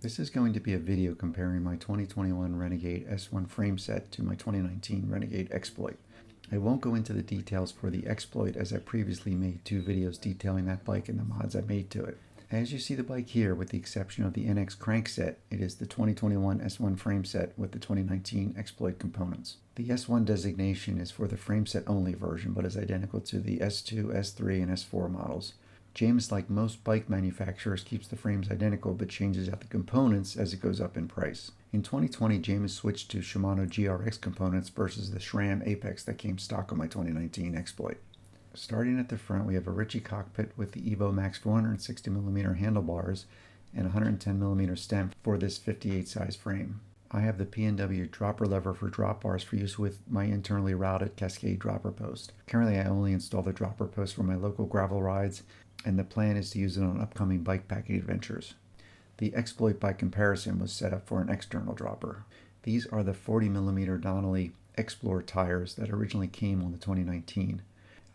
This is going to be a video comparing my 2021 Renegade S1 frame set to my 2019 Renegade Exploit. I won't go into the details for the Exploit as I previously made 2 videos detailing that bike and the mods I made to it. As you see the bike here, with the exception of the NX crank set, it is the 2021 S1 frame set with the 2019 Exploit components. The S1 designation is for the frame set only version, but is identical to the S2, S3, and S4 models. Jamis, like most bike manufacturers, keeps the frames identical but changes out the components as it goes up in price. In 2020, Jamis switched to Shimano GRX components versus the SRAM Apex that came stock on my 2019 Exploit. Starting at the front, we have a Ritchie cockpit with the Evo Max 460mm handlebars and 110mm stem for this 58 size frame. I have the P&W dropper lever for drop bars for use with my internally routed Cascade dropper post. Currently, I only install the dropper post for my local gravel rides, and the plan is to use it on upcoming bikepacking adventures. The Exploit by comparison was set up for an external dropper. These are the 40mm Donnelly Explorer tires that originally came on the 2019.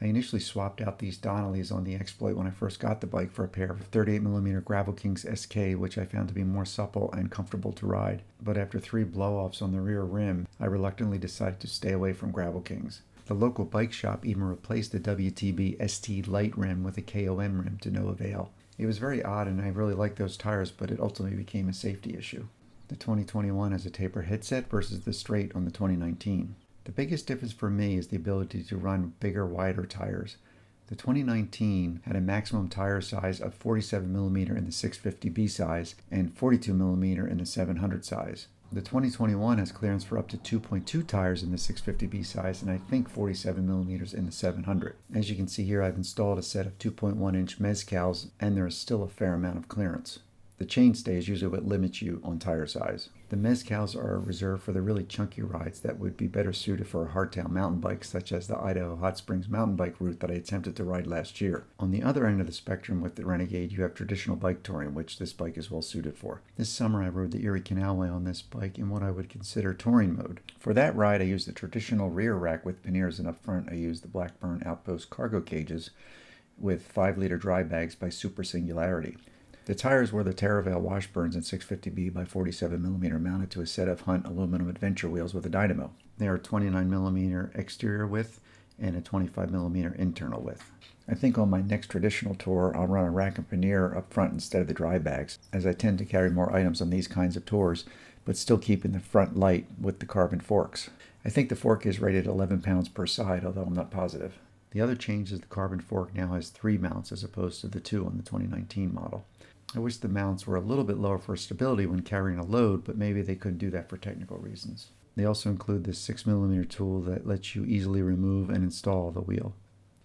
I initially swapped out these Donnellys on the Exploit when I first got the bike for a pair of 38mm Gravel Kings SK, which I found to be more supple and comfortable to ride. But after 3 blow-offs on the rear rim, I reluctantly decided to stay away from Gravel Kings. The local bike shop even replaced the WTB ST Light rim with a KOM rim to no avail. It was very odd, and I really liked those tires, but it ultimately became a safety issue. The 2021 has a taper headset versus the straight on the 2019. The biggest difference for me is the ability to run bigger, wider tires. The 2019 had a maximum tire size of 47mm in the 650B size and 42mm in the 700 size. The 2021 has clearance for up to 2.2 tires in the 650B size and I think 47mm in the 700. As you can see here, I've installed a set of 2.1-inch mezcals and there is still a fair amount of clearance. The chainstay is usually what limits you on tire size. The mezcals are reserved for the really chunky rides that would be better suited for a hardtail mountain bike, such as the Idaho Hot Springs mountain bike route that I attempted to ride last year. On the other end of the spectrum with the Renegade, you have traditional bike touring, which this bike is well suited for. This summer I rode the Erie Canalway on this bike in what I would consider touring mode. For that ride I used the traditional rear rack with panniers, and up front I used the Blackburn Outpost cargo cages with 5-liter dry bags by Super Singularity. The tires were the Terravale Washburns in 650B by 47mm mounted to a set of Hunt aluminum adventure wheels with a dynamo. They are 29mm exterior width and a 25mm internal width. I think on my next traditional tour I'll run a rack and pannier up front instead of the dry bags, as I tend to carry more items on these kinds of tours, but still keeping the front light with the carbon forks. I think the fork is rated 11 pounds per side, although I'm not positive. The other change is the carbon fork now has 3 mounts as opposed to the 2 on the 2019 model. I wish the mounts were a little bit lower for stability when carrying a load, but maybe they couldn't do that for technical reasons. They also include this 6mm tool that lets you easily remove and install the wheel.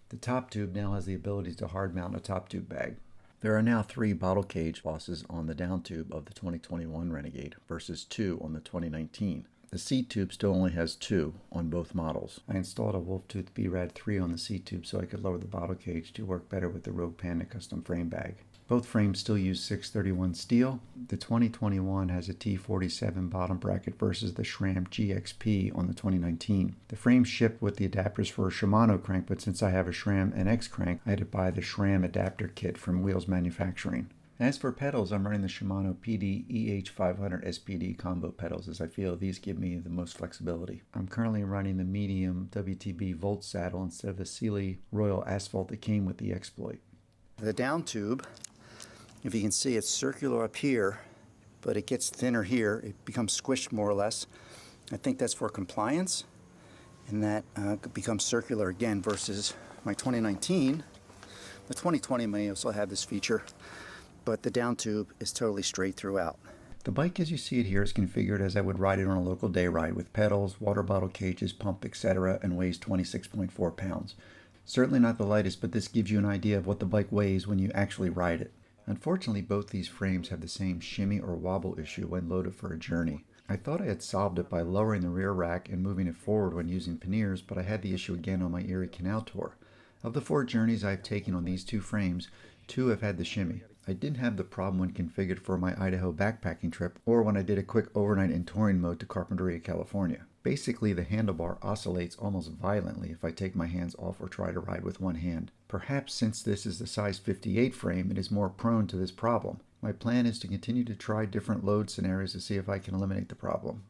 The top tube now has the ability to hard mount a top tube bag. There are now 3 bottle cage bosses on the down tube of the 2021 Renegade versus 2 on the 2019. The seat tube still only has 2 on both models. I installed a Wolftooth BRAD 3 on the seat tube so I could lower the bottle cage to work better with the Rogue Panda custom frame bag. Both frames still use 631 steel. The 2021 has a T47 bottom bracket versus the SRAM GXP on the 2019. The frame shipped with the adapters for a Shimano crank, but since I have a SRAM NX crank, I had to buy the SRAM adapter kit from Wheels Manufacturing. As for pedals, I'm running the Shimano PD EH500 SPD combo pedals as I feel these give me the most flexibility. I'm currently running the medium WTB Volt saddle instead of the Sealy Royal Asphalt that came with the Exploit. The down tube, if you can see, it's circular up here, but it gets thinner here. It becomes squished more or less. I think that's for compliance, and that becomes circular again versus my 2019. The 2020 may also have this feature, but the down tube is totally straight throughout. The bike as you see it here is configured as I would ride it on a local day ride with pedals, water bottle cages, pump, etc., and weighs 26.4 pounds. Certainly not the lightest, but this gives you an idea of what the bike weighs when you actually ride it. Unfortunately, both these frames have the same shimmy or wobble issue when loaded for a journey. I thought I had solved it by lowering the rear rack and moving it forward when using panniers, but I had the issue again on my Erie Canal tour. Of the 4 journeys I've taken on these 2 frames, 2 have had the shimmy. I didn't have the problem when configured for my Idaho backpacking trip or when I did a quick overnight in touring mode to Carpinteria, California. Basically, the handlebar oscillates almost violently if I take my hands off or try to ride with one hand. Perhaps since this is the size 58 frame, it is more prone to this problem. My plan is to continue to try different load scenarios to see if I can eliminate the problem.